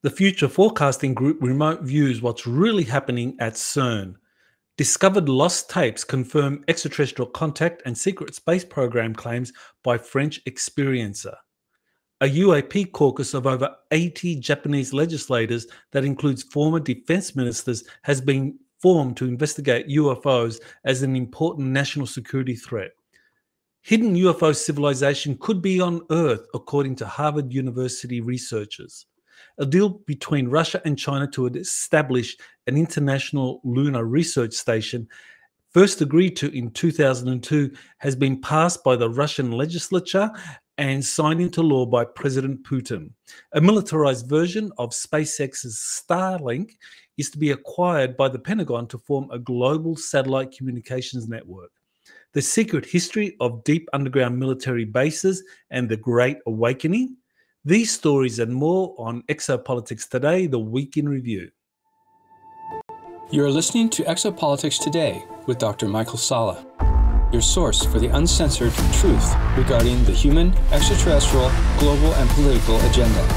The Future Forecasting Group remote views what's really happening at CERN. Discovered lost tapes confirm extraterrestrial contact and secret space program claims by French experiencer. A UAP caucus of over 80 Japanese legislators that includes former defense ministers has been formed to investigate UFOs as an important national security threat. Hidden UFO civilization could be on Earth, according to Harvard University researchers. A deal between Russia and China to establish an international lunar research station, first agreed to in 2002, has been passed by the Russian legislature and signed into law by President Putin. A militarized version of SpaceX's Starlink is to be acquired by the Pentagon to form a global satellite communications network. The secret history of deep underground military bases and the Great Awakening. These stories and more on Exopolitics Today, the Week in Review. You're listening to Exopolitics Today with Dr. Michael Salla, your source for the uncensored truth regarding the human, extraterrestrial, global, and political agenda.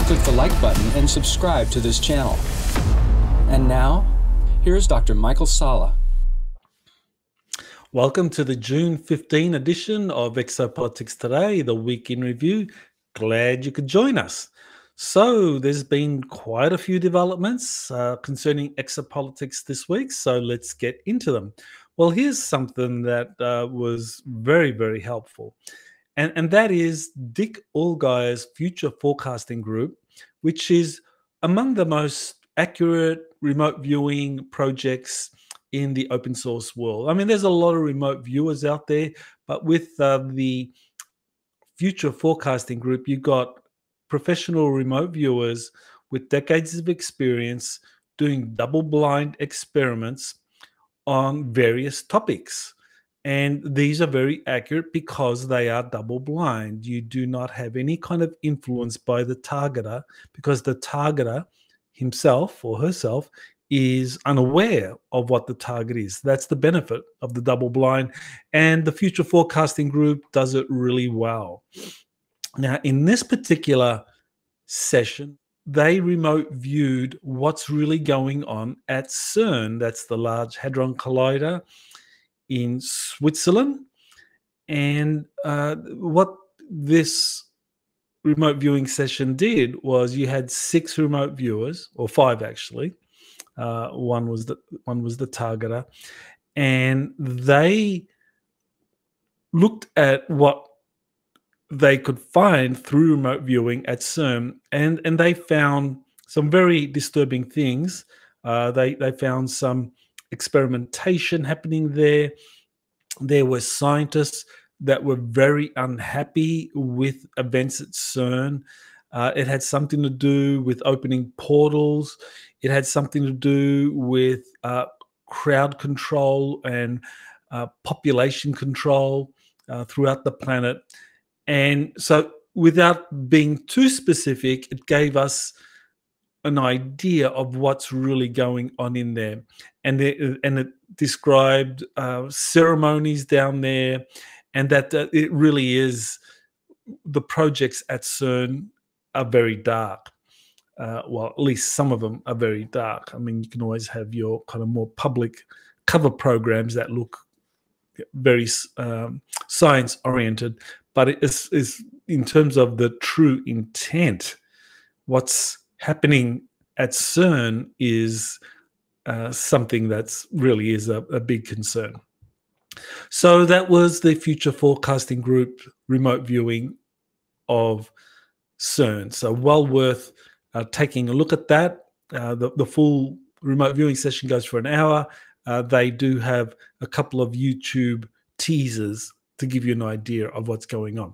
Click the like button and subscribe to this channel. And now, here's Dr. Michael Salla. Welcome to the June 15 edition of Exopolitics Today, the Week in Review. Glad you could join us. So there's been quite a few developments concerning exopolitics this week, so let's get into them. Well, here's something that was very, very helpful, and that is Dick Allgire's Future Forecasting Group, which is among the most accurate remote viewing projects in the open source world. I mean, there's a lot of remote viewers out there, but with the Future Forecasting Group, you got professional remote viewers with decades of experience doing double-blind experiments on various topics. And these are very accurate because they are double-blind. You do not have any kind of influence by the targeter because the targeter himself or herself is unaware of what the target is. That's the benefit of the double blind, and the Future Forecasting Group does it really well. Now, in this particular session, they remote viewed what's really going on at CERN. That's the Large Hadron Collider in Switzerland. And what this remote viewing session did was you had 6 remote viewers, or 5 actually. One was the targeter, and they looked at what they could find through remote viewing at CERN, and they found some very disturbing things. They found some experimentation happening there. There were scientists that were very unhappy with events at CERN. It had something to do with opening portals. It had something to do with crowd control and population control throughout the planet. And so without being too specific, it gave us an idea of what's really going on in there. And it described ceremonies down there, and that it really is, the projects at CERN are very dark. Well, at least some of them are very dark. I mean, you can always have your kind of more public cover programs that look very science-oriented, but it is in terms of the true intent, what's happening at CERN is something that's really is a big concern. So that was the Future Forecasting Group remote viewing of CERN. So well worth taking a look at that. The full remote viewing session goes for an hour. They do have a couple of YouTube teasers to give you an idea of what's going on.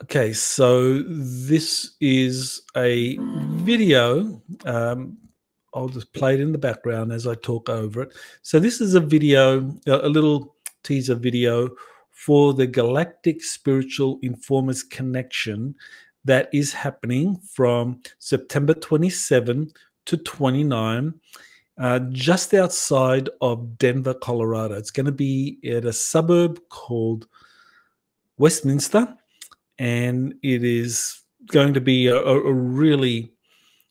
Okay, so this is a video. I'll just play it in the background as I talk over it. So this is a video, a little teaser video for the Galactic Spiritual Informers Connection that is happening from September 27 to 29, just outside of Denver, Colorado. It's going to be at a suburb called Westminster, and it is going to be a really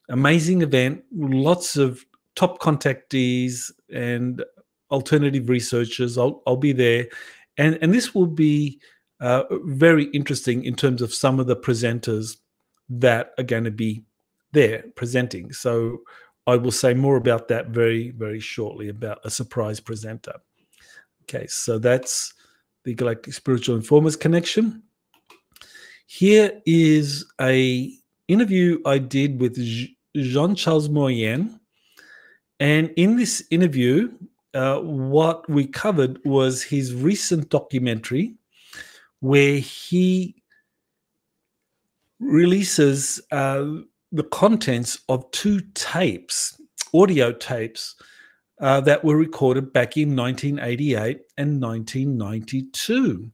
amazing event. Lots of top contactees and alternative researchers. I'll be there, and this will be very interesting in terms of some of the presenters that are going to be there presenting. So I will say more about that very, very shortly, about a surprise presenter. Okay, so that's the Galactic Spiritual Informers Connection. Here is a interview I did with Jean-Charles Moyen. And in this interview, what we covered was his recent documentary where he releases the contents of 2 tapes, audio tapes, that were recorded back in 1988 and 1992.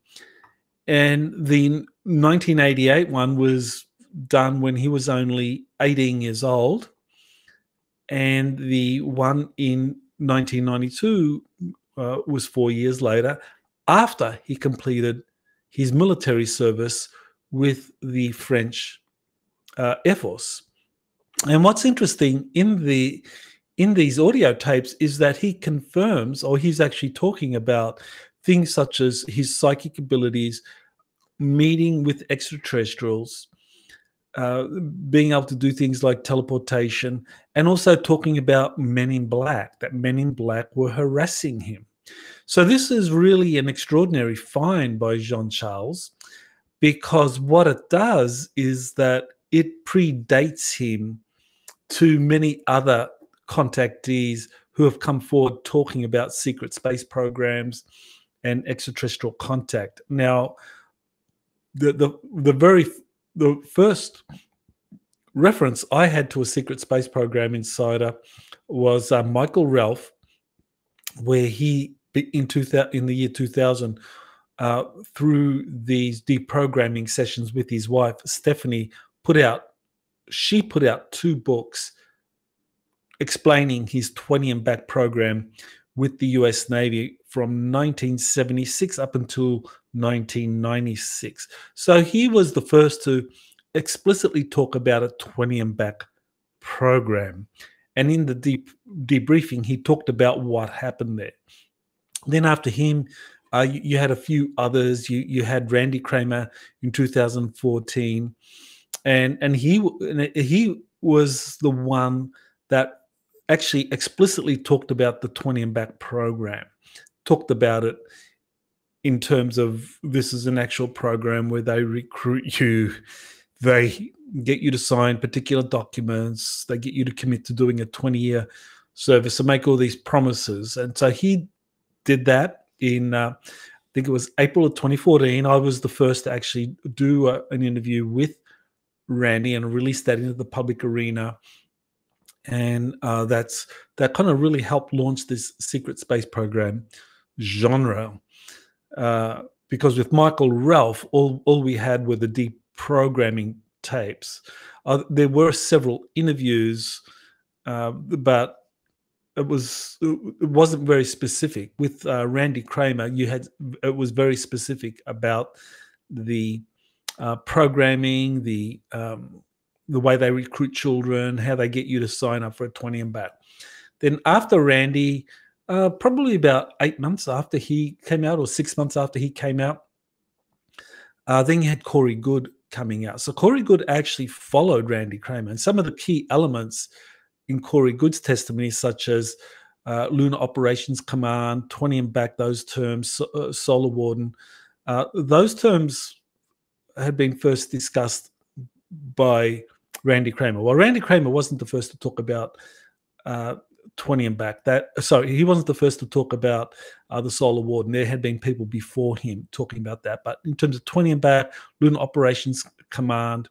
And the 1988 one was done when he was only 18 years old. And the one in 1992 was 4 years later, after he completed his military service with the French Air Force. And what's interesting in these audio tapes is that he confirms, or he's actually talking about things such as his psychic abilities, meeting with extraterrestrials, being able to do things like teleportation, and also talking about men in black, that men in black were harassing him. So this is really an extraordinary find by Jean-Charles, because what it does is that it predates him to many other contactees who have come forward talking about secret space programs and extraterrestrial contact. Now, the first reference I had to a secret space program insider was Michael Ralph, where he in the year 2000, through these deprogramming sessions with his wife Stephanie, put out 2 books explaining his 20 and back program with the US Navy from 1976 up until 1996. So he was the first to explicitly talk about a 20 and back program. And in the debriefing, he talked about what happened there. Then after him, you had a few others. You had Randy Kramer in 2014. And he was the one that actually explicitly talked about the 20 and back program, talked about it in terms of this is an actual program where they recruit you, they get you to sign particular documents, they get you to commit to doing a 20-year service and make all these promises. And so he did that in, I think it was April of 2014. I was the first to actually do an interview with Randy and release that into the public arena. And that kind of really helped launch this secret space program genre, because with Michael Ralph, all we had were the deprogramming tapes. There were several interviews, but it wasn't very specific. With Randy Kramer, it was very specific about the programming, the way they recruit children, how they get you to sign up for a 20 and back. Then after Randy, probably about 8 months after he came out, or 6 months after he came out, then you had Corey Goode coming out. So Corey Goode actually followed Randy Kramer. And some of the key elements in Corey Goode's testimony, such as Lunar Operations Command, 20 and back, those terms, Solar Warden, those terms had been first discussed by Randy Kramer. Well, Randy Kramer wasn't the first to talk about 20 and back. He wasn't the first to talk about the Solar Warden. There had been people before him talking about that. But in terms of 20 and back, Lunar Operations Command,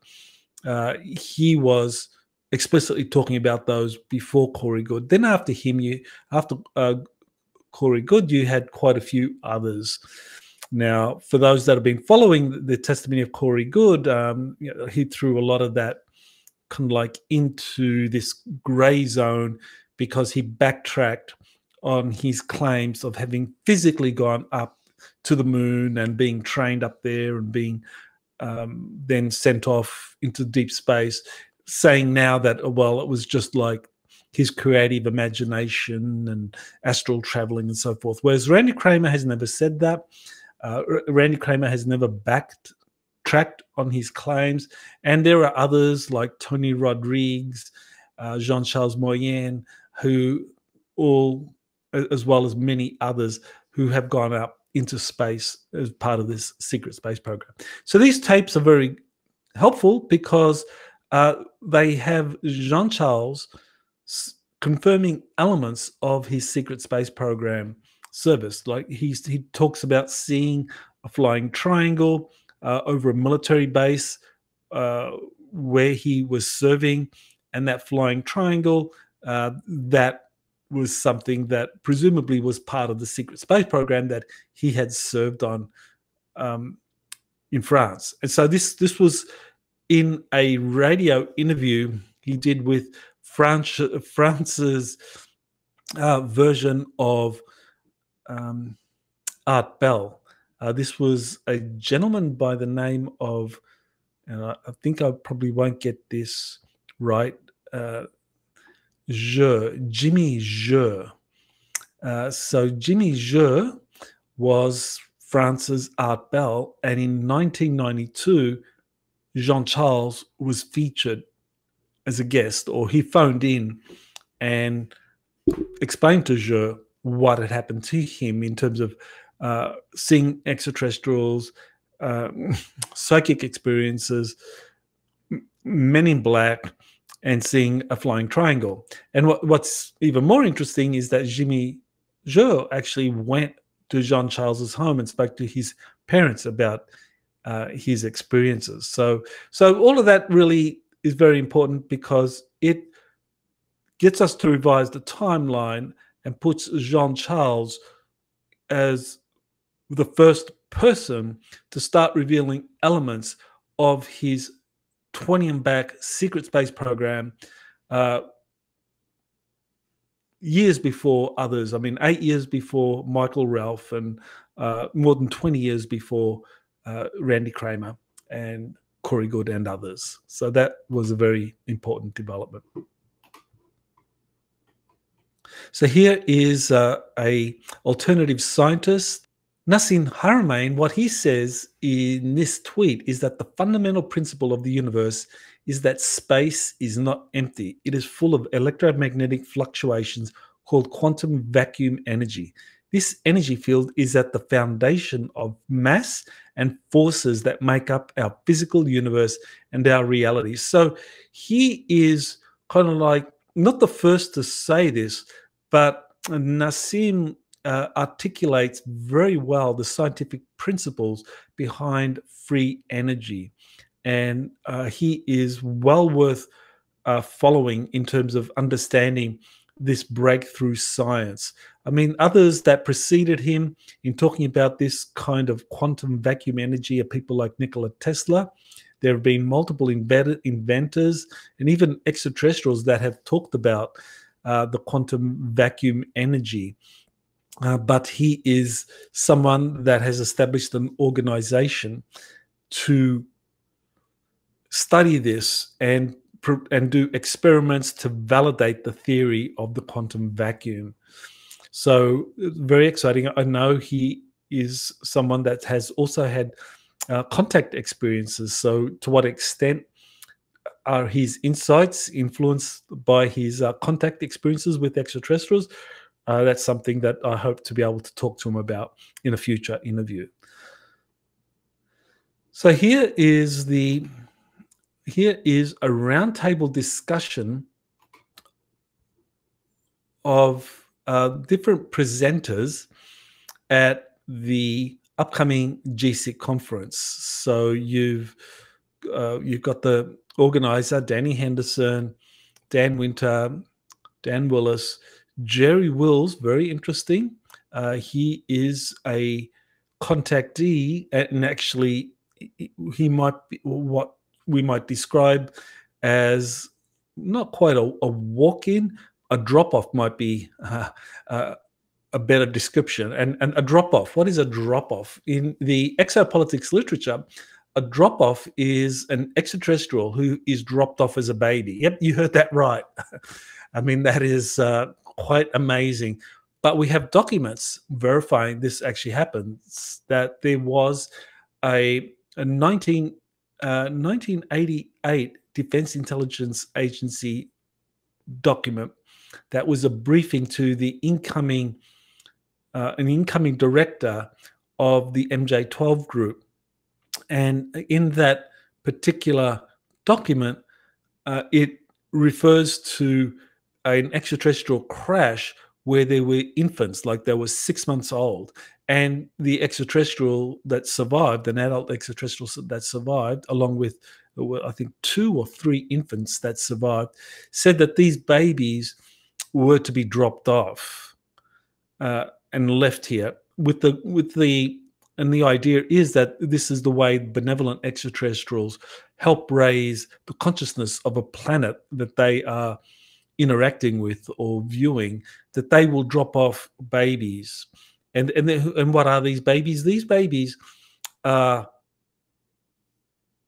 he was explicitly talking about those before Corey Goode. Then after him, after Corey Goode, you had quite a few others. Now, for those that have been following the testimony of Corey Goode, he threw a lot of that kind of like into this gray zone, because he backtracked on his claims of having physically gone up to the moon and being trained up there and being then sent off into deep space, saying now that, well, it was just like his creative imagination and astral traveling and so forth. Whereas Randy Kramer has never said that. Randy Kramer has never backtracked on his claims. And there are others like Tony Rodriguez, Jean-Charles Moyen, who all, as well as many others, who have gone up into space as part of this secret space program. So these tapes are very helpful because they have Jean-Charles confirming elements of his secret space program service. Like he talks about seeing a flying triangle over a military base where he was serving, and that flying triangle, that was something that presumably was part of the secret space program that he had served on in France. And so this was in a radio interview he did with France's version of Art Bell. This was a gentleman by the name of, and I think I probably won't get this right, Jimmy Jeu. So Jimmy Jeu was France's Art Bell, and in 1992, Jean-Charles was featured as a guest, or he phoned in and explained to Jeu what had happened to him in terms of seeing extraterrestrials, psychic experiences, men in black, and seeing a flying triangle. And what's even more interesting is that Jimmy Jeu actually went to Jean-Charles's home and spoke to his parents about his experiences. So all of that really is very important because it gets us to revise the timeline and puts Jean-Charles as the first person to start revealing elements of his 20-back secret space program years before others. I mean, 8 years before Michael Ralph, and more than 20 years before Randy Kramer and Corey Goode and others. So that was a very important development. So here is a alternative scientist, Nassim Haramein. What he says in this tweet is that the fundamental principle of the universe is that space is not empty. It is full of electromagnetic fluctuations called quantum vacuum energy. This energy field is at the foundation of mass and forces that make up our physical universe and our reality. So he is kind of like not the first to say this, but Nassim articulates very well the scientific principles behind free energy. And he is well worth following in terms of understanding this breakthrough science. I mean, others that preceded him in talking about this kind of quantum vacuum energy are people like Nikola Tesla. There have been multiple inventors and even extraterrestrials that have talked about the quantum vacuum energy. But he is someone that has established an organization to study this and do experiments to validate the theory of the quantum vacuum. So very exciting. I know he is someone that has also had contact experiences. So to what extent are his insights influenced by his contact experiences with extraterrestrials? That's something that I hope to be able to talk to him about in a future interview. So here is a roundtable discussion of different presenters at the upcoming GSIC conference. So you've got the organizer, Danny Henderson, Dan Winter, Dan Willis, Jerry Wills, very interesting. He is a contactee, and actually he might be what we might describe as not quite a walk-in. A drop-off might be a better description. And a drop-off, what is a drop-off? In the exopolitics literature, a drop-off is an extraterrestrial who is dropped off as a baby. Yep, you heard that right. I mean, that is quite amazing. But we have documents verifying this actually happens, that there was a 1988 Defense Intelligence Agency document that was a briefing to the incoming director of the MJ12 group. And in that particular document, it refers to an extraterrestrial crash where there were infants, like they were 6 months old. And the extraterrestrial that survived, an adult extraterrestrial that survived, along with, I think, 2 or 3 infants that survived, said that these babies were to be dropped off and left here and the idea is that this is the way benevolent extraterrestrials help raise the consciousness of a planet that they are interacting with or viewing, that they will drop off babies. And what are these babies? These babies are,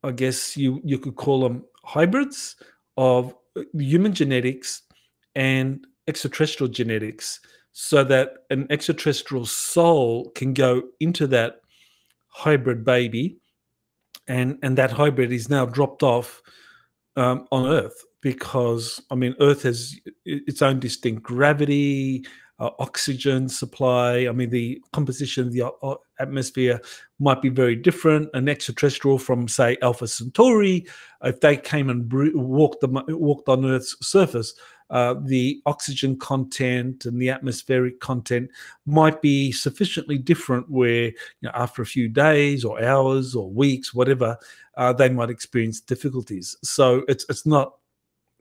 I guess you could call them hybrids of human genetics and extraterrestrial genetics, so that an extraterrestrial soul can go into that hybrid baby, and that hybrid is now dropped off on Earth, because, I mean, Earth has its own distinct gravity, oxygen supply. I mean, the composition of the atmosphere might be very different. An extraterrestrial from, say, Alpha Centauri, if they came and walked on Earth's surface, the oxygen content and the atmospheric content might be sufficiently different where, after a few days or hours or weeks, whatever, they might experience difficulties. So it's not.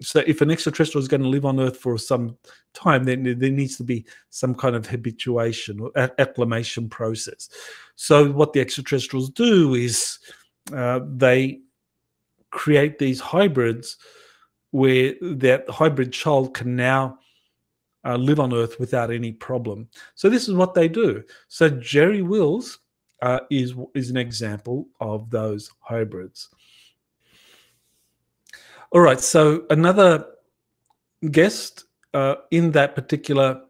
So if an extraterrestrial is going to live on Earth for some time, then there needs to be some kind of habituation or acclimation process. So what the extraterrestrials do is they create these hybrids where that hybrid child can now live on Earth without any problem. So this is what they do. So Jerry Wills is an example of those hybrids. All right, so another guest in that particular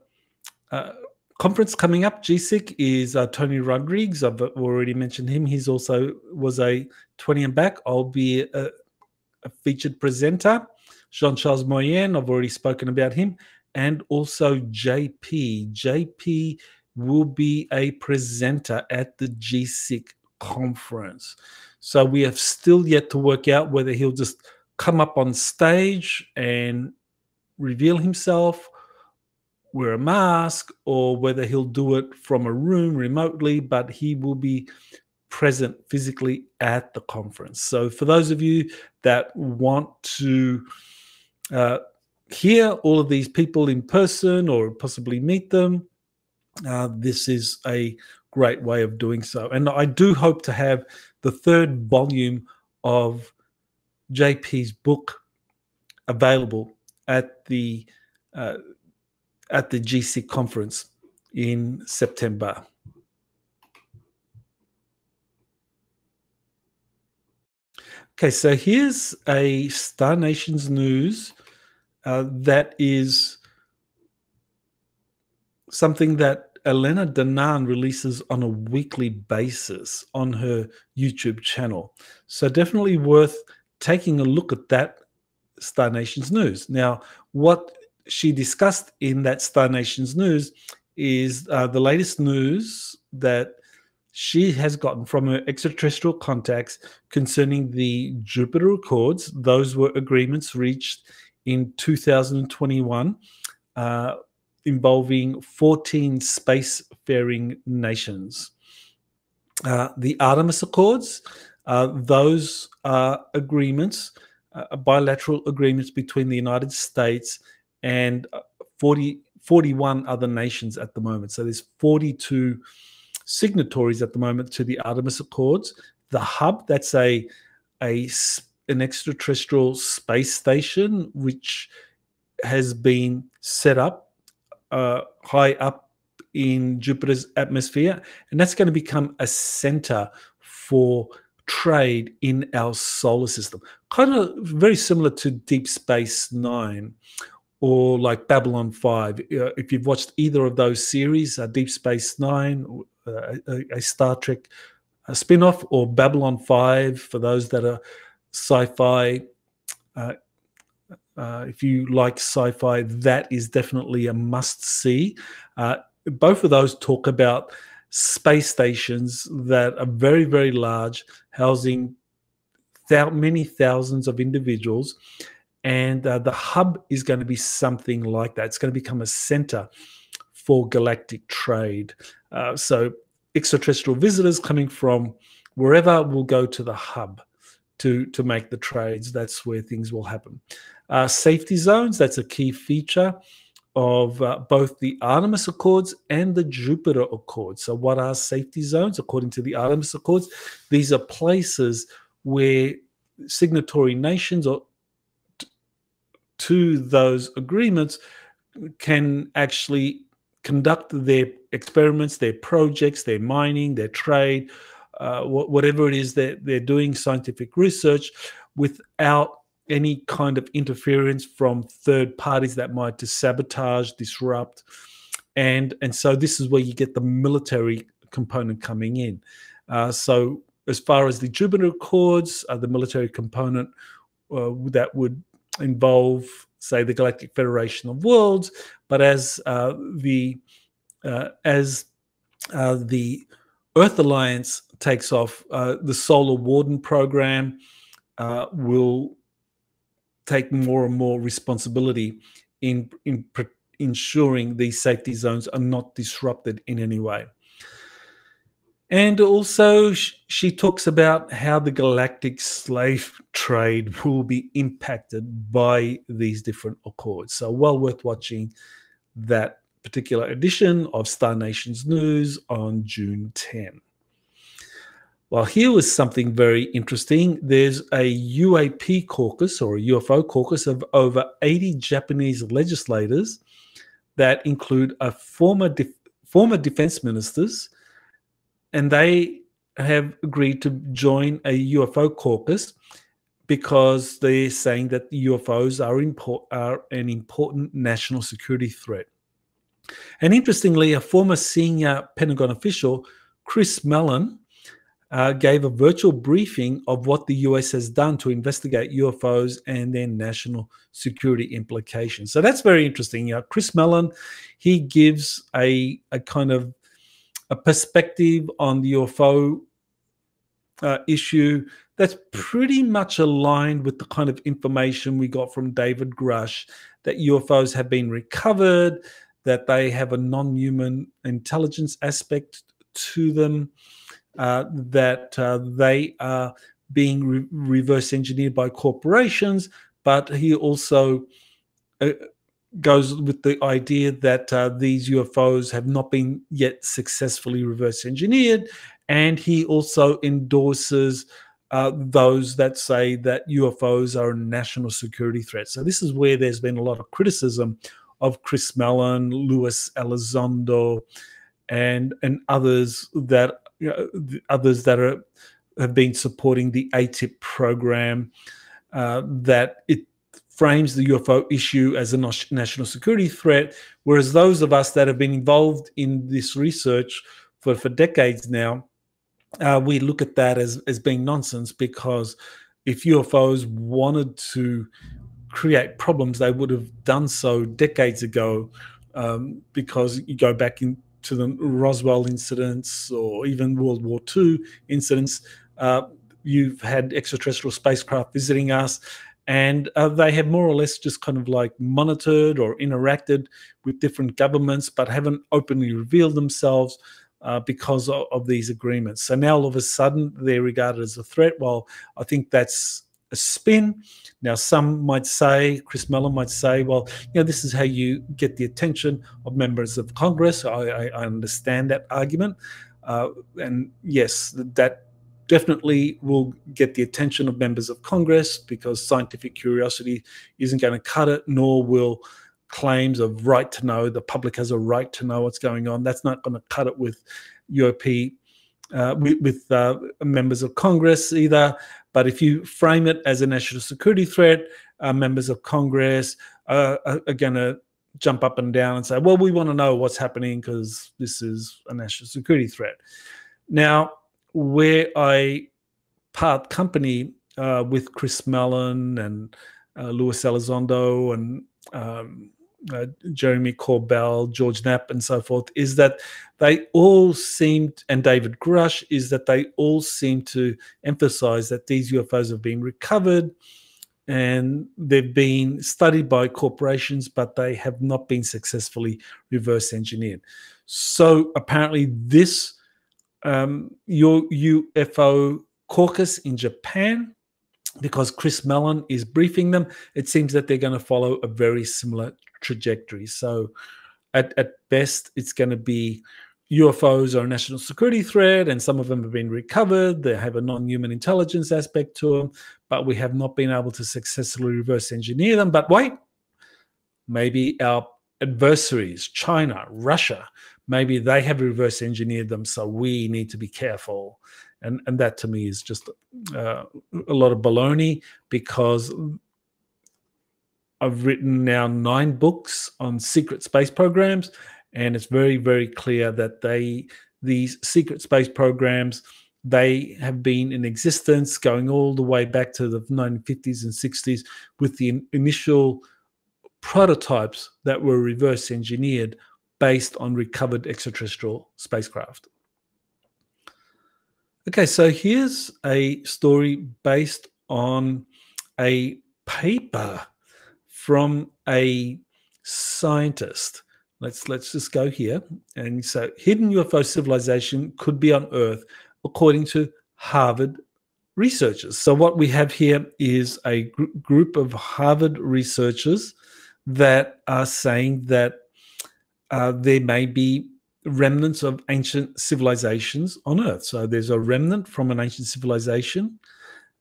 conference coming up, GSIC, is Tony Rodriguez. I've already mentioned him. He's also was a 20 and back. I'll be a featured presenter. Jean-Charles Moyen, I've already spoken about him. And also JP. JP will be a presenter at the GSIC conference. So we have still yet to work out whether he'll just come up on stage and reveal himself, wear a mask, or whether he'll do it from a room remotely, but he will be present physically at the conference. So for those of you that want to hear all of these people in person or possibly meet them, this is a great way of doing so. And I do hope to have the 3rd volume of JP's book available at the GSIC conference in September. Okay, so here's a Star Nations news that is something that Elena Danan releases on a weekly basis on her YouTube channel. So definitely worth taking a look at that Star Nations news. Now, what she discussed in that Star Nations news is the latest news that she has gotten from her extraterrestrial contacts concerning the Jupiter Accords. Those were agreements reached in 2021 involving 14 spacefaring nations. The Artemis Accords, those are agreements, bilateral agreements between the United States and 41 other nations at the moment. So there's 42 signatories at the moment to the Artemis Accords. The hub, that's an extraterrestrial space station which has been set up high up in Jupiter's atmosphere, and that's going to become a center for trade in our solar system. Kind of very similar to Deep Space Nine or like Babylon 5. If you've watched either of those series, Deep Space Nine, a Star Trek spin-off, or Babylon 5 for those that are sci-fi. If you like sci-fi, that is definitely a must-see. Both of those talk about space stations that are very, very large, housing many thousands of individuals. And the hub is going to be something like that. It's going to become a center for galactic trade. So extraterrestrial visitors coming from wherever will go to the hub to make the trades. That's where things will happen. Safety zones, that's a key feature of both the Artemis Accords and the Jupiter Accords. So what are safety zones? According to the Artemis Accords, these are places where signatory nations or to those agreements can actually conduct their experiments, their projects, their mining, their trade, whatever it is that they're doing, scientific research, without any kind of interference from third parties that might sabotage, disrupt. And so this is where you get the military component coming in. So as far as the Jupiter Accords, the military component that would involve, say, the Galactic Federation of Worlds, but as the Earth Alliance takes off, the Solar Warden program will take more and more responsibility in ensuring these safety zones are not disrupted in any way. And also, she talks about how the galactic slave trade will be impacted by these different accords. So well worth watching that particular edition of Star Nations News on June 10. Well, here was something very interesting. There's a UAP caucus, or a UFO caucus, of over 80 Japanese legislators that include former defense ministers, and they have agreed to join a UFO caucus because they're saying that the UFOs are an important national security threat. And interestingly, a former senior Pentagon official, Chris Mellon, gave a virtual briefing of what the US has done to investigate UFOs and their national security implications. So that's very interesting. Chris Mellon, he gives a kind of a perspective on the UFO issue that's pretty much aligned with the kind of information we got from David Grush, that UFOs have been recovered, that they have a non-human intelligence aspect to them, that they are being reverse engineered by corporations. But he also goes with the idea that these UFOs have not been yet successfully reverse engineered. And he also endorses those that say that UFOs are a national security threat. So this is where there's been a lot of criticism of Chris Mellon, Luis Elizondo, and others that have been supporting the ATIP program, that it frames the UFO issue as a national security threat, whereas those of us that have been involved in this research for decades now, we look at that as being nonsense, because if UFOs wanted to create problems, they would have done so decades ago, because you go back into the Roswell incidents or even World War II incidents, you've had extraterrestrial spacecraft visiting us, and they have more or less just kind of like monitored or interacted with different governments, but haven't openly revealed themselves because of these agreements. So now all of a sudden they're regarded as a threat. Well, I think that's a spin. Now, some might say, Chris Mellon might say, well, this is how you get the attention of members of Congress. I understand that argument. And yes, that definitely will get the attention of members of Congress, because scientific curiosity isn't going to cut it, nor will claims of right to know, the public has a right to know what's going on. That's not going to cut it with UAP with members of Congress either. But if you frame it as a national security threat, members of Congress are going to jump up and down and say, well, we want to know what's happening because this is a national security threat. Now, where I part company with Chris Mellon and Luis Elizondo and Jeremy Corbell, George Knapp, and so forth, is that they all seemed, and David Grush, is that they all seem to emphasize that these UFOs have been recovered and they've been studied by corporations, but they have not been successfully reverse engineered. So apparently this UFO caucus in Japan, because Chris Mellon is briefing them, it seems that they're going to follow a very similar trajectory. So at best, it's going to be UFOs are a national security threat, and some of them have been recovered. They have a non-human intelligence aspect to them, but we have not been able to successfully reverse engineer them. But wait, maybe our adversaries, China, Russia, maybe they have reverse engineered them, so we need to be careful. And that to me is just a lot of baloney, because I've written now 9 books on secret space programs, and it's very, very clear that these secret space programs, they have been in existence going all the way back to the 1950s and 60s with the initial prototypes that were reverse engineered based on recovered extraterrestrial spacecraft. Okay, so here's a story based on a paper from a scientist. Let's just go here. And so hidden UFO civilization could be on Earth, according to Harvard researchers. So what we have here is a group of Harvard researchers that are saying that there may be remnants of ancient civilizations on Earth. So there's a remnant from an ancient civilization.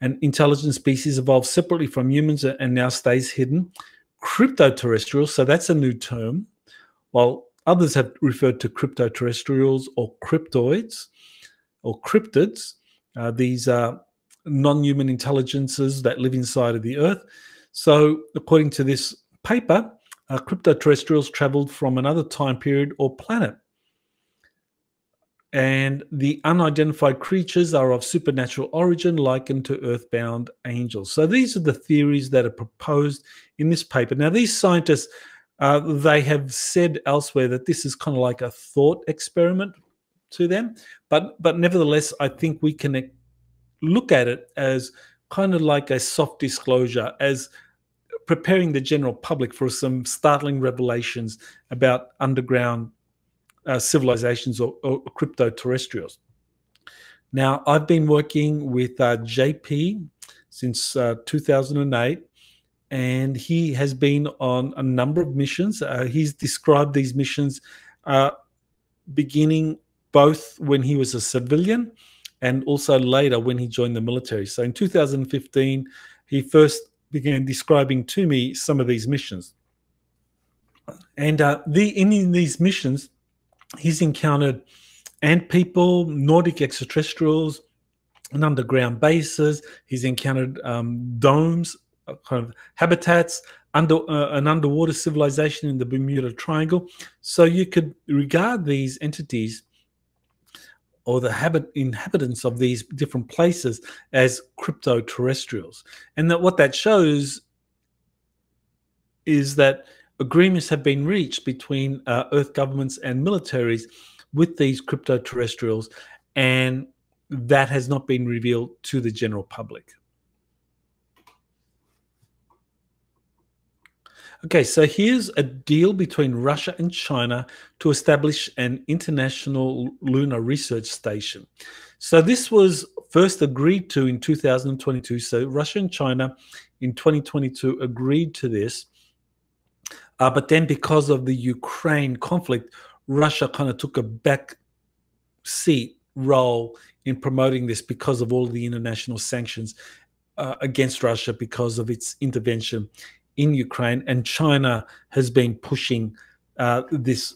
An intelligent species evolved separately from humans and now stays hidden. Crypto-terrestrials, so that's a new term. While others have referred to crypto-terrestrials or cryptoids or cryptids. These are non-human intelligences that live inside of the Earth. So according to this paper, crypto-terrestrials traveled from another time period or planet. And the unidentified creatures are of supernatural origin, likened to earthbound angels. So these are the theories that are proposed in this paper. Now, these scientists, they have said elsewhere that this is kind of like a thought experiment to them. But nevertheless, I think we can look at it as kind of like a soft disclosure, as preparing the general public for some startling revelations about underground civilizations or crypto-terrestrials. Now, I've been working with JP since 2008, and he has been on a number of missions. He's described these missions beginning both when he was a civilian and also later when he joined the military. So in 2015, he first began describing to me some of these missions. And in these missions, he's encountered ant people, Nordic extraterrestrials, and underground bases. He's encountered domes, kind of habitats, an underwater civilization in the Bermuda Triangle. So you could regard these entities or the inhabitants of these different places as crypto-terrestrials. And that what that shows is that agreements have been reached between Earth governments and militaries with these crypto-terrestrials, and that has not been revealed to the general public. Okay, so here's a deal between Russia and China to establish an international lunar research station. So this was first agreed to in 2022. So Russia and China in 2022 agreed to this. But then because of the Ukraine conflict, Russia kind of took a back seat role in promoting this because of all the international sanctions against Russia because of its intervention in Ukraine. And China has been pushing this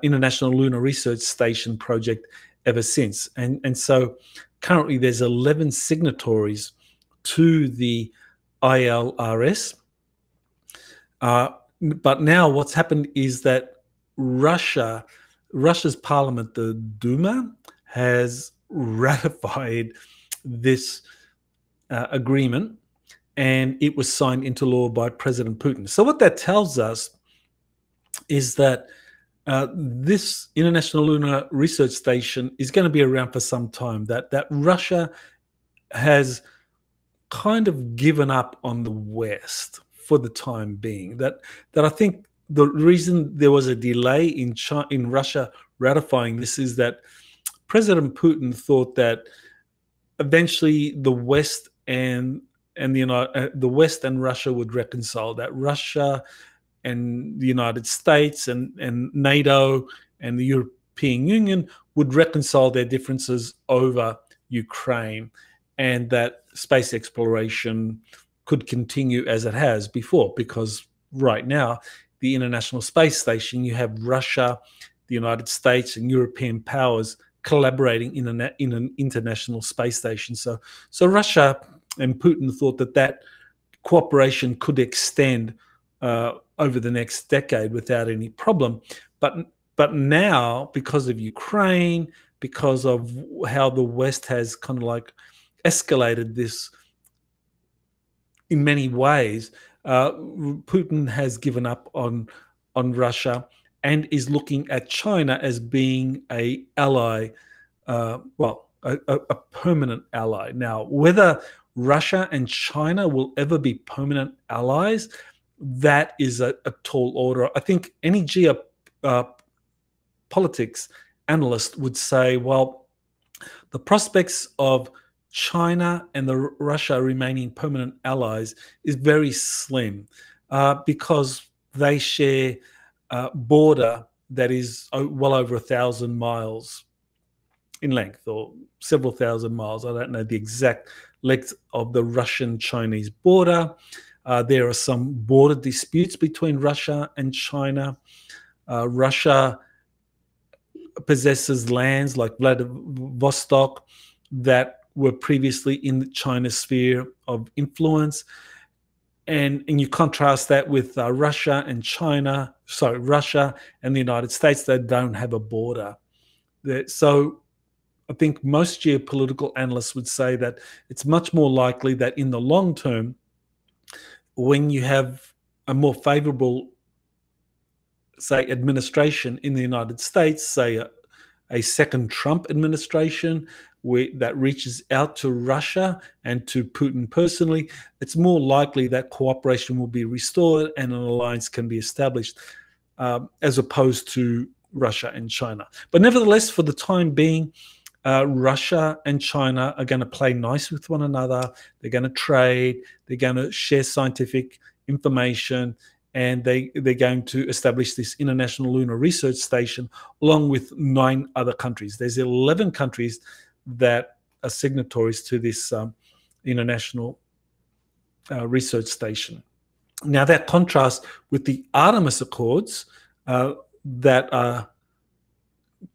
International Lunar Research Station project ever since. And so currently there's 11 signatories to the ILRS. But now what's happened is that Russia's parliament, the Duma, has ratified this agreement, and it was signed into law by President Putin. So what that tells us is that this International Lunar Research Station is going to be around for some time, that Russia has kind of given up on the West for the time being. That I think the reason there was a delay in Russia ratifying this is that President Putin thought that eventually the West and the West and Russia would reconcile, that Russia and the United States and NATO and the European Union would reconcile their differences over Ukraine, and that space exploration could continue as it has before. Because right now, the International Space Station, you have Russia, the United States, and European powers collaborating in an international space station. So Russia and Putin thought that cooperation could extend over the next decade without any problem. But now, because of Ukraine, because of how the West has kind of like escalated this in many ways, Putin has given up on Russia and is looking at China as being a ally, a permanent ally. Now, whether Russia and China will ever be permanent allies, that is a tall order. I think any geopolitics analyst would say, well, the prospects of China and Russia remaining permanent allies is very slim, because they share a border that is well over 1,000 miles in length, or several thousand miles. I don't know the exact length of the Russian-Chinese border. There are some border disputes between Russia and China. Russia possesses lands like Vladivostok that were previously in China's sphere of influence. And you contrast that with Russia and the United States that don't have a border. So I think most geopolitical analysts would say that it's much more likely that in the long term, when you have a more favorable, say, administration in the United States, say a second Trump administration that reaches out to Russia and to Putin personally, it's more likely that cooperation will be restored and an alliance can be established, as opposed to Russia and China. But nevertheless, for the time being, Russia and China are going to play nice with one another. They're going to trade. They're going to share scientific information, and they're going to establish this International Lunar Research Station along with 9 other countries. There's 11 countries that are signatories to this International Research Station. Now, that contrasts with the Artemis Accords that are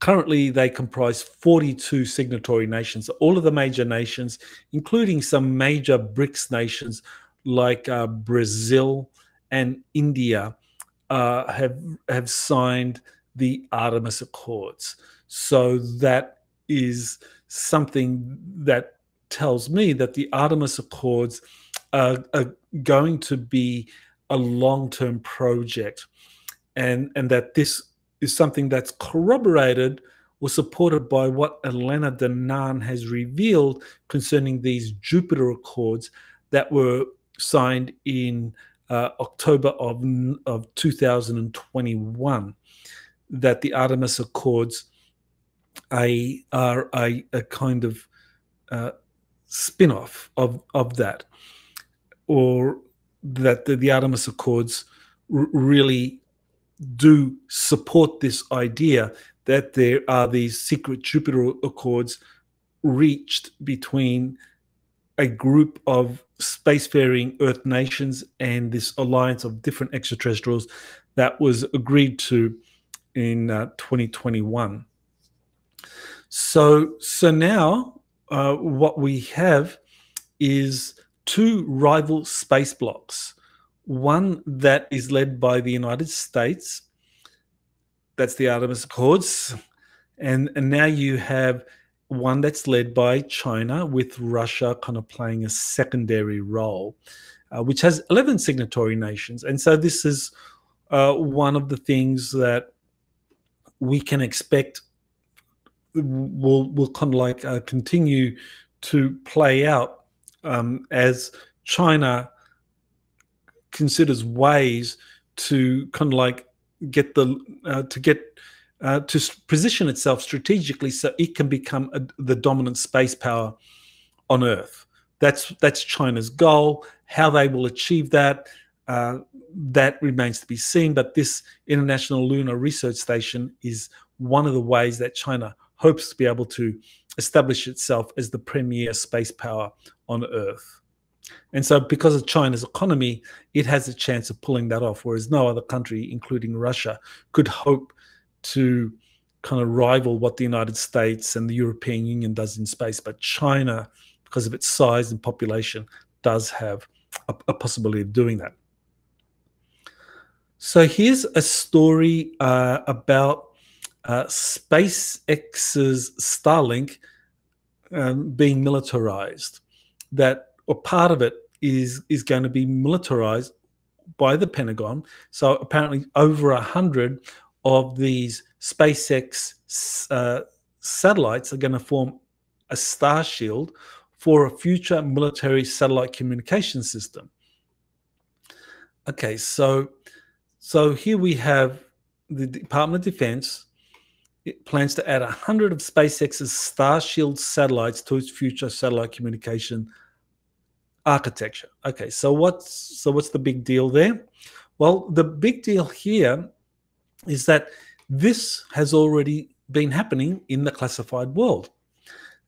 currently, they comprise 42 signatory nations. All of the major nations, including some major BRICS nations like Brazil and India, have signed the Artemis Accords. So that is something that tells me that the Artemis Accords are going to be a long-term project, and that this is something that's corroborated or supported by what Elena Danaan has revealed concerning these Jupiter Accords that were signed in October of 2021, that the Artemis Accords are a kind of spin-off of that, or that the Artemis Accords really do support this idea that there are these secret Jupiter Accords reached between a group of spacefaring Earth nations and this alliance of different extraterrestrials that was agreed to in 2021. So now what we have is two rival space blocks. One that is led by the United States, that's the Artemis Accords, and now you have one that's led by China, with Russia kind of playing a secondary role, which has 11 signatory nations. And so this is one of the things that we can expect will kind of like continue to play out as China considers ways to kind of like get to position itself strategically so it can become the dominant space power on Earth. That's China's goal. How they will achieve that, that remains to be seen. But this International Lunar Research Station is one of the ways that China hopes to be able to establish itself as the premier space power on Earth. And so because of China's economy, it has a chance of pulling that off, whereas no other country, including Russia, could hope to kind of rival what the United States and the European Union does in space. But China, because of its size and population, does have a possibility of doing that. So here's a story about SpaceX's Starlink being militarized. Or part of it is going to be militarized by the Pentagon. So apparently over 100 of these SpaceX satellites are going to form a star shield for a future military satellite communication system. Okay, so here we have the Department of Defense. It plans to add 100 of SpaceX's Star Shield satellites to its future satellite communication architecture. Okay, so what's the big deal there? Well, the big deal here is that this has already been happening in the classified world.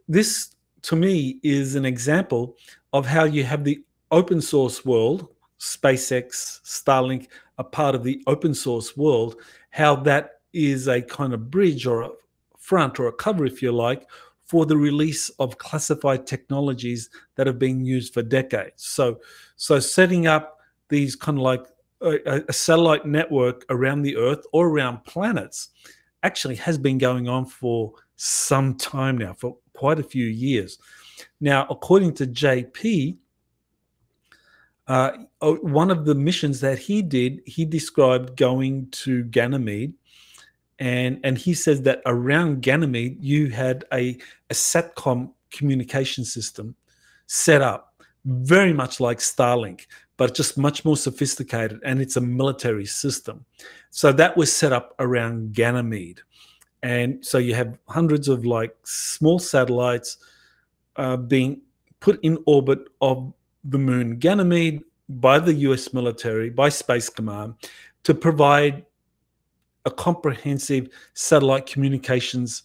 This, to me, is an example of how you have the open source world, SpaceX, Starlink, a part of the open source world, how that is a kind of bridge or a front or a cover, if you like, for the release of classified technologies that have been used for decades. So setting up these kind of like a satellite network around the Earth or around planets actually has been going on for some time now, for quite a few years. Now, according to JP, one of the missions that he did, he described going to Ganymede, and he says that around Ganymede you had a SATCOM communication system set up, very much like Starlink, but just much more sophisticated, and it's a military system. So that was set up around Ganymede. And so you have hundreds of like small satellites being put in orbit of the moon Ganymede by the US military, by Space Command, to provide a comprehensive satellite communications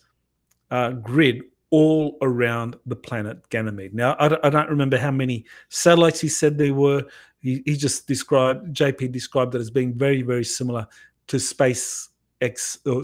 grid all around the planet Ganymede. Now, I don't remember how many satellites he said there were. He just described, JP described it as being very, very similar to SpaceX, or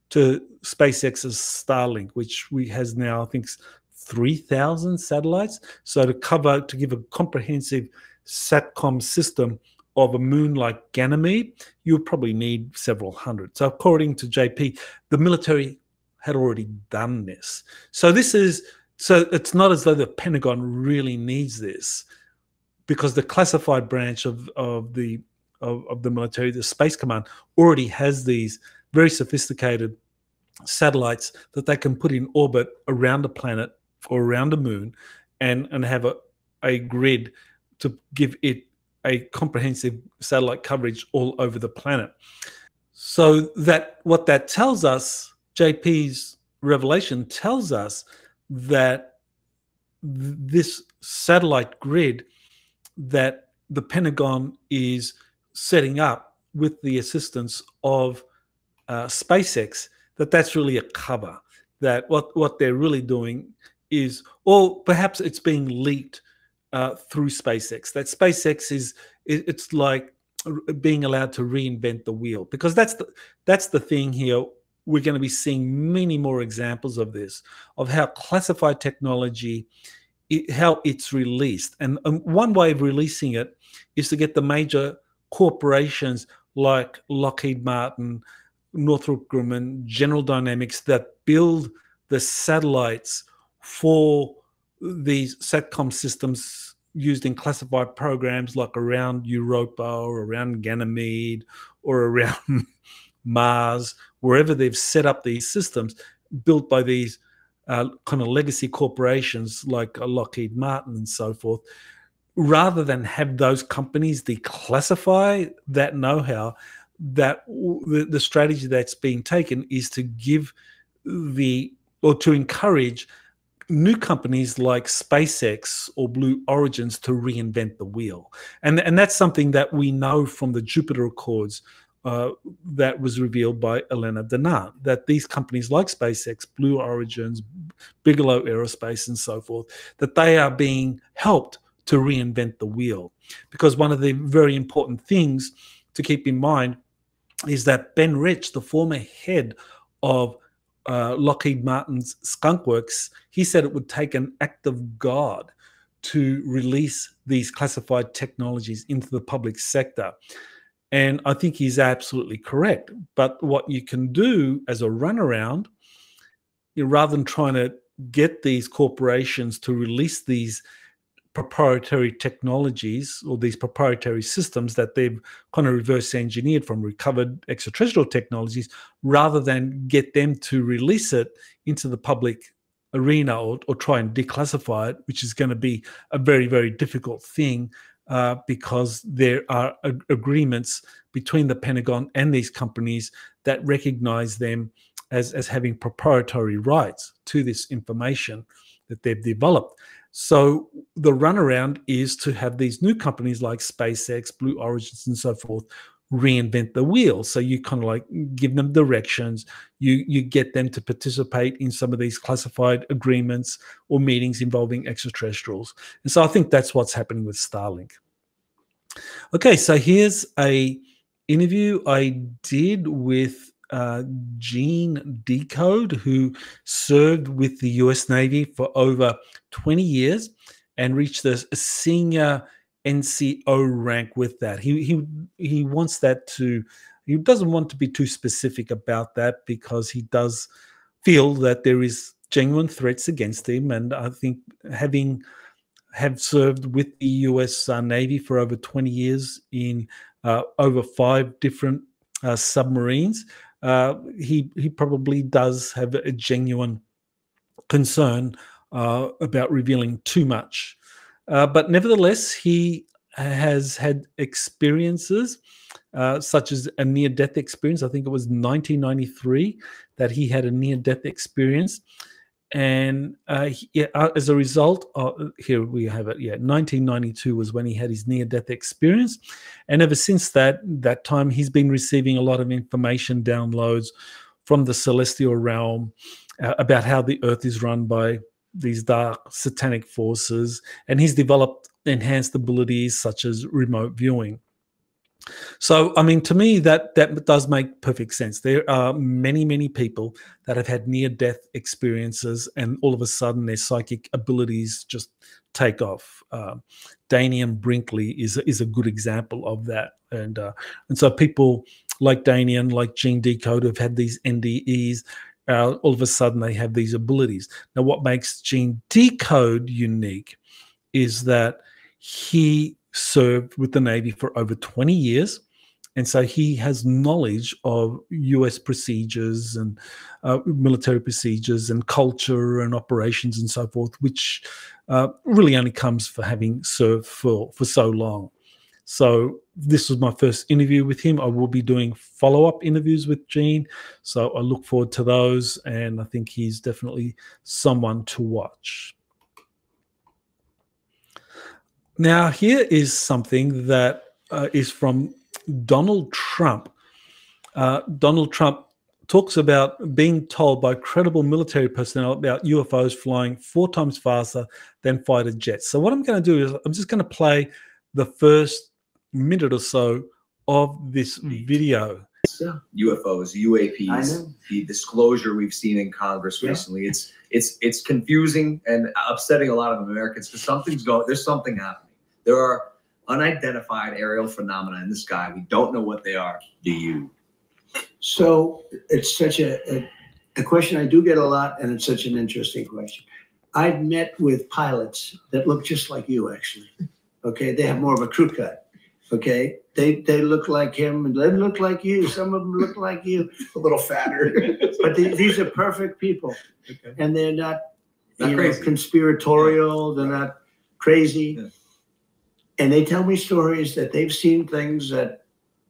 to SpaceX's Starlink, which has now, I think, 3,000 satellites. So to give a comprehensive SATCOM system of a moon like Ganymede, you would probably need several hundred. So according to JP, the military had already done this. So it's not as though the Pentagon really needs this, because the classified branch of the military, the Space Command, already has these very sophisticated satellites that they can put in orbit around a planet or around a moon, and have a grid to give it a comprehensive satellite coverage all over the planet. So that what that tells us, JP's revelation tells us that this satellite grid that the Pentagon is setting up with the assistance of SpaceX, that's really a cover. That what they're really doing is, or perhaps it's being leaked through SpaceX. That SpaceX it's like being allowed to reinvent the wheel, because that's the thing here we're going to be seeing many more examples of this, of how classified technology, how it's released. And one way of releasing it is to get the major corporations like Lockheed Martin, Northrop Grumman, General Dynamics, that build the satellites for these SATCOM systems used in classified programs like around Europa or around Ganymede or around Mars, wherever they've set up these systems built by these kind of legacy corporations like Lockheed Martin and so forth, rather than have those companies declassify that know-how, that the strategy that's being taken is to give to encourage new companies like SpaceX or Blue Origins to reinvent the wheel. And that's something that we know from the Jupiter Accords that was revealed by Elena Danart, that these companies like SpaceX, Blue Origins, Bigelow Aerospace and so forth, that they are being helped to reinvent the wheel. Because one of the very important things to keep in mind is that Ben Rich, the former head of Lockheed Martin's Skunk Works, he said it would take an act of God to release these classified technologies into the public sector. And I think he's absolutely correct. But what you can do as a runaround, rather than trying to get these corporations to release these proprietary technologies or these proprietary systems that they've kind of reverse engineered from recovered extraterrestrial technologies, rather than get them to release it into the public arena or try and declassify it, which is going to be a very, very difficult thing because there are agreements between the Pentagon and these companies that recognize them as having proprietary rights to this information that they've developed. So the runaround is to have these new companies like SpaceX, Blue Origins, and so forth reinvent the wheel. So you kind of like give them directions, you get them to participate in some of these classified agreements or meetings involving extraterrestrials. And so I think that's what's happening with Starlink. Okay, so here's a interview I did with Gene Decode, who served with the US Navy for over 20 years and reached a senior NCO rank with that. He wants that to, he doesn't want to be too specific about that because he does feel that there is genuine threats against him. And I think have served with the US Navy for over 20 years in over 5 different submarines, he probably does have a genuine concern about revealing too much. But nevertheless, he has had experiences such as a near-death experience. I think it was 1993 that he had a near-death experience. And as a result, here we have it. 1992 was when he had his near-death experience, and ever since that time, he's been receiving a lot of information downloads from the celestial realm about how the Earth is run by these dark satanic forces, and he's developed enhanced abilities such as remote viewing. So, I mean, to me, that does make perfect sense. There are many people that have had near-death experiences, and all of a sudden their psychic abilities just take off. Daniel Brinkley is a good example of that. And so people like Daniel, like Gene Decode, have had these NDEs. All of a sudden they have these abilities. Now, what makes Gene Decode unique is that he served with the Navy for over 20 years. And so he has knowledge of US procedures and military procedures and culture and operations and so forth, which really only comes for having served for so long. So this was my first interview with him. I will be doing follow-up interviews with Gene. So I look forward to those. And I think he's definitely someone to watch. Now, here is something that is from Donald Trump. Donald Trump talks about being told by credible military personnel about UFOs flying 4 times faster than fighter jets. So what I'm going to do is I'm just going to play the first minute or so of this video. UFOs, UAPs, the disclosure we've seen in Congress recently. It's confusing and upsetting a lot of Americans because there's something happening. There are unidentified aerial phenomena in the sky. We don't know what they are. Do you? So it's such a question I do get a lot, and it's such an interesting question. I've met with pilots that look just like you, actually. Okay, they have more of a crew cut. Okay, they look like him, and they look like you. Some of them look like you, a little fatter. But these are perfect people, and they're not crazy. Conspiratorial. They're not crazy, and they tell me stories that they've seen things that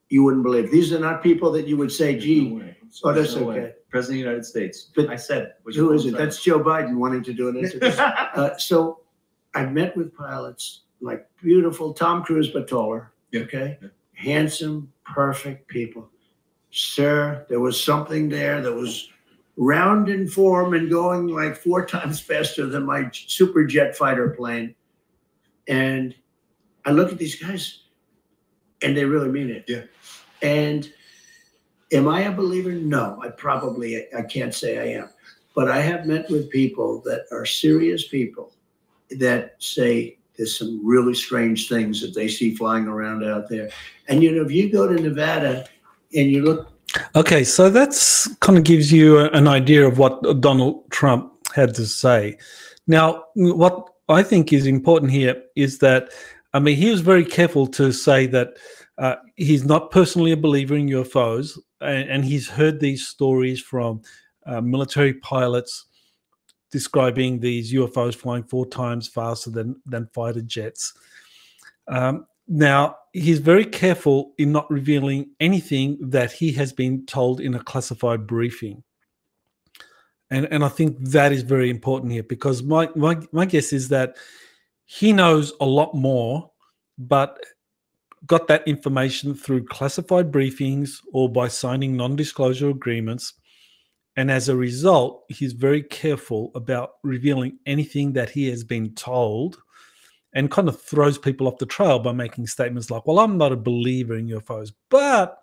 you wouldn't believe. These are not people that you would say, "Gee, oh, that's okay." President of the United States. But I said, who is it? That's Joe Biden wanting to do an interview. So I've met with pilots like beautiful Tom Cruise, but taller. Okay, handsome, perfect people. Sir, there was something there that was round in form and going like 4 times faster than my super jet fighter plane. And I look at these guys, and they really mean it. Yeah. And am I a believer? No, I can't say I am. But I have met with people that are serious people that say there's some really strange things that they see flying around out there. And, if you go to Nevada and you look. Okay, so that's kind of gives you an idea of what Donald Trump had to say. Now, what I think is important here is that, he was very careful to say that he's not personally a believer in UFOs, and he's heard these stories from military pilots describing these UFOs flying 4 times faster than fighter jets. Now, he's very careful in not revealing anything that he has been told in a classified briefing. And I think that is very important here, because my guess is that he knows a lot more, but got that information through classified briefings or by signing non-disclosure agreements. And as a result, he's very careful about revealing anything that he has been told, and kind of throws people off the trail by making statements like, well, I'm not a believer in UFOs, but,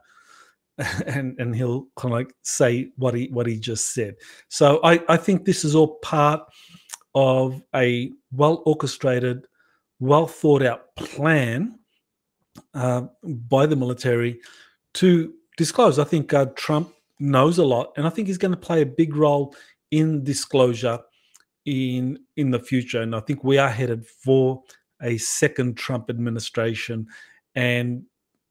and he'll kind of like say what he just said. So I think this is all part of a well-orchestrated, well-thought-out plan by the military to disclose. I think Trump knows a lot, and I think he's going to play a big role in disclosure in the future. And I think we are headed for a second Trump administration. And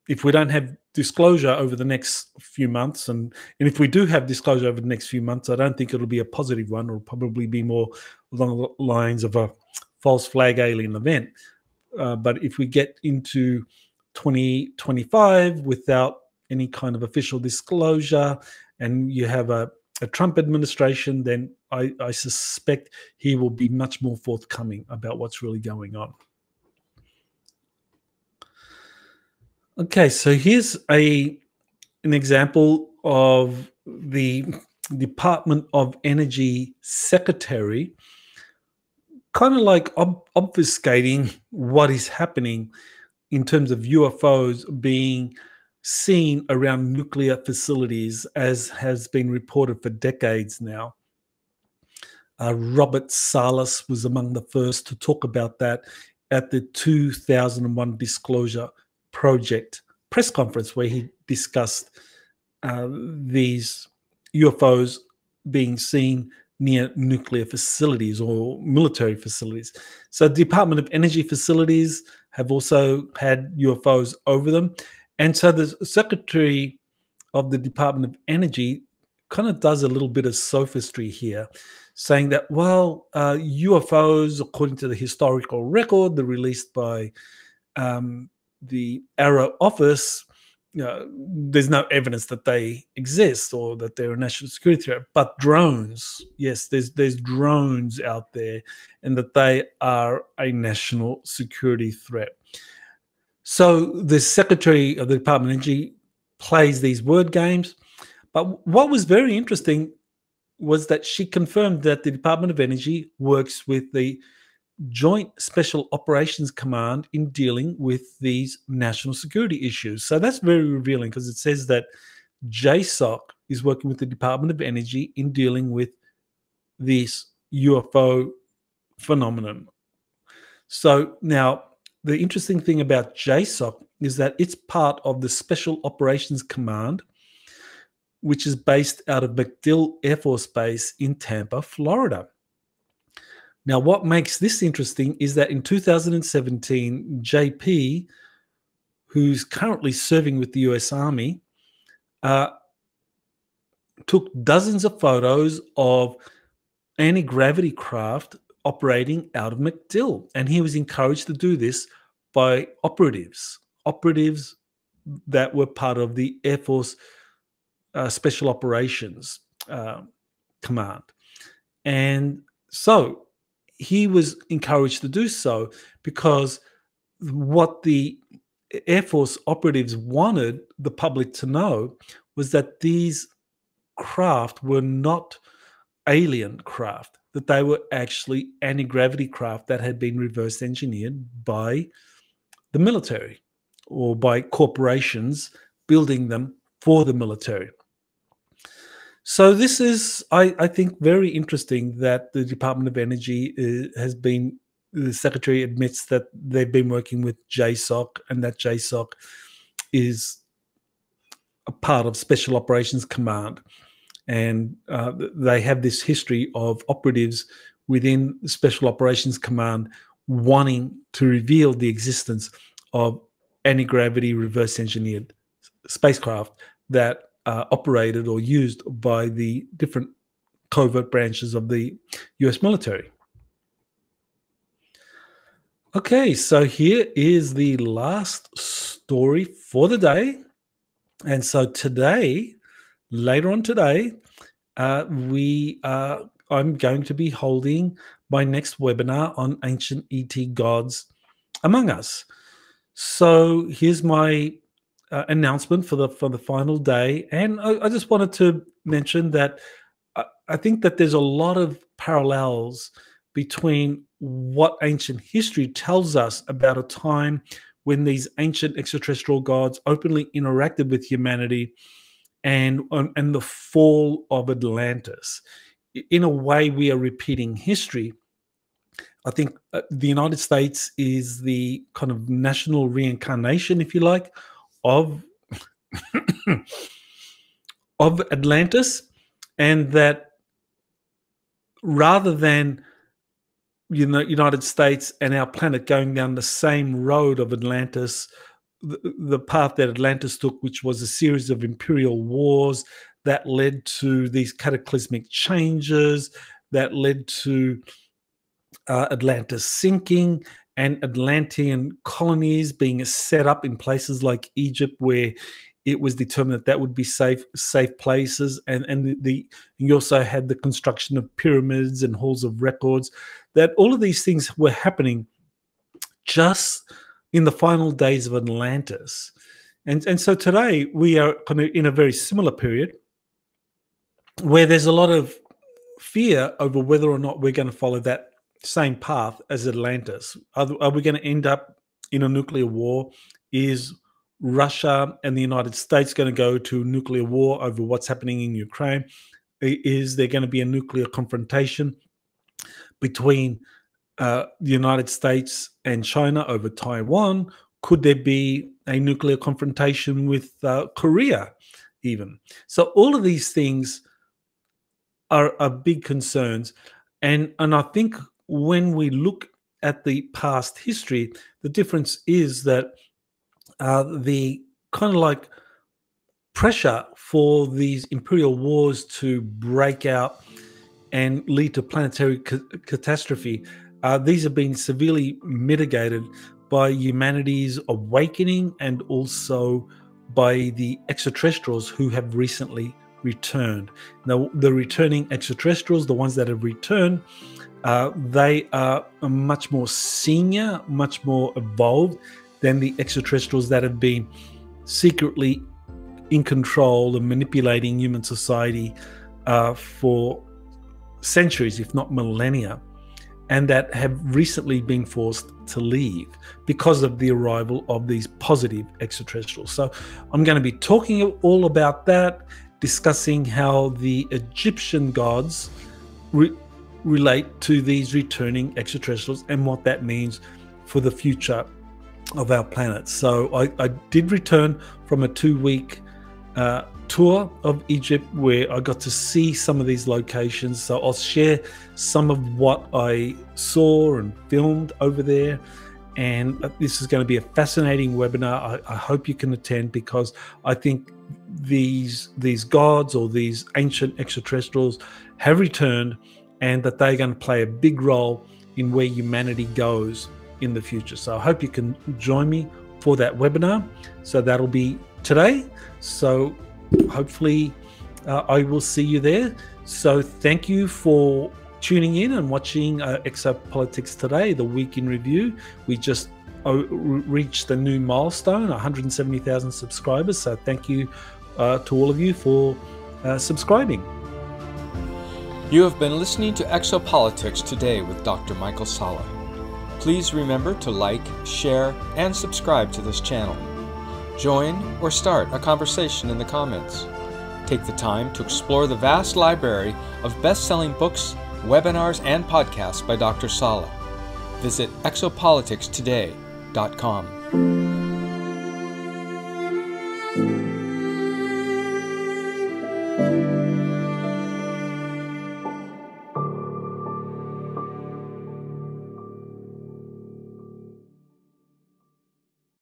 if we don't have disclosure over the next few months, and if we do have disclosure over the next few months, I don't think it'll be a positive one. It'll probably be more along the lines of a false flag alien event. But if we get into 2025 without any kind of official disclosure, and you have a Trump administration, then I suspect he will be much more forthcoming about what's really going on. Okay, so here's an example of the Department of Energy Secretary kind of like obfuscating what is happening in terms of UFOs being seen around nuclear facilities, as has been reported for decades now. Robert Salla was among the first to talk about that at the 2001 Disclosure Project press conference, where he discussed these UFOs being seen near nuclear facilities or military facilities. So the Department of Energy facilities have also had UFOs over them. And so the Secretary of the Department of Energy kind of does a little bit of sophistry here, saying that, well, UFOs, according to the historical record, they're released by the ARROW office, there's no evidence that they exist or that they're a national security threat. But drones, yes, there's drones out there, and that they are a national security threat. So the Secretary of the Department of Energy plays these word games. But what was very interesting was that she confirmed that the Department of Energy works with the Joint Special Operations Command in dealing with these national security issues. So that's very revealing, because it says that GSIC is working with the Department of Energy in dealing with this UFO phenomenon. So now, the interesting thing about GSIC is that it's part of the Special Operations Command, which is based out of MacDill Air Force Base in Tampa, Florida. Now, what makes this interesting is that in 2017, JP, who's currently serving with the US Army, took dozens of photos of anti-gravity craft operating out of MacDill, and he was encouraged to do this by operatives that were part of the Air Force Special Operations Command. And so he was encouraged to do so because what the Air Force operatives wanted the public to know was that these craft were not alien craft, that they were actually anti-gravity craft that had been reverse engineered by the military or by corporations building them for the military. So this is, I think, very interesting that the Department of Energy the Secretary admits that they've been working with GSIC, and that GSIC is a part of Special Operations Command. And they have this history of operatives within Special Operations Command wanting to reveal the existence of anti-gravity reverse engineered spacecraft that are operated or used by the different covert branches of the US military. Okay, so here is the last story for the day. And so today, later on today, I'm going to be holding my next webinar on ancient ET gods among us. So here's my announcement for the final day, and I just wanted to mention that I think that there's a lot of parallels between what ancient history tells us about a time when these ancient extraterrestrial gods openly interacted with humanity and the fall of Atlantis. In a way, we are repeating history. I think the United States is the kind of national reincarnation, if you like, of of Atlantis, and that rather than United States and our planet going down the same road of Atlantis, the path that Atlantis took, which was a series of imperial wars that led to these cataclysmic changes, that led to Atlantis sinking and Atlantean colonies being set up in places like Egypt, where it was determined that would be safe places, and you also had the construction of pyramids and halls of records. That all of these things were happening just in the final days of Atlantis, and so today we are kind of in a very similar period where there's a lot of fear over whether or not we're going to follow that same path as Atlantis. Are we going to end up in a nuclear war? Is Russia and the United States going to go to nuclear war over what's happening in Ukraine? Is there going to be a nuclear confrontation between the United States and China over Taiwan? Could there be a nuclear confrontation with Korea even? So all of these things are big concerns. And I think when we look at the past history, the difference is that the kind of like pressure for these imperial wars to break out and lead to planetary catastrophe, these have been severely mitigated by humanity's awakening and also by the extraterrestrials who have recently returned. Now, the returning extraterrestrials, the ones that have returned, they are much more senior, much more evolved than the extraterrestrials that have been secretly in control and manipulating human society for centuries, if not millennia. and that have recently been forced to leave because of the arrival of these positive extraterrestrials. So I'm going to be talking all about that, discussing how the Egyptian gods relate to these returning extraterrestrials and what that means for the future of our planet. So I did return from a 2-week tour of Egypt where I got to see some of these locations. So I'll share some of what I saw and filmed over there. And this is going to be a fascinating webinar. I hope you can attend, because I think these gods or these ancient extraterrestrials have returned, and that they're going to play a big role in where humanity goes in the future. So I hope you can join me for that webinar. So that'll be today. So hopefully I will see you there. So thank you for tuning in and watching Exopolitics Today, the week in review. We just reached the new milestone, 170,000 subscribers. So thank you to all of you for subscribing. You have been listening to Exopolitics Today with Dr. Michael Salla. Please remember to like, share, and subscribe to this channel. Join or start a conversation in the comments. Take the time to explore the vast library of best-selling books, webinars, and podcasts by Dr. Salla. Visit exopoliticstoday.com.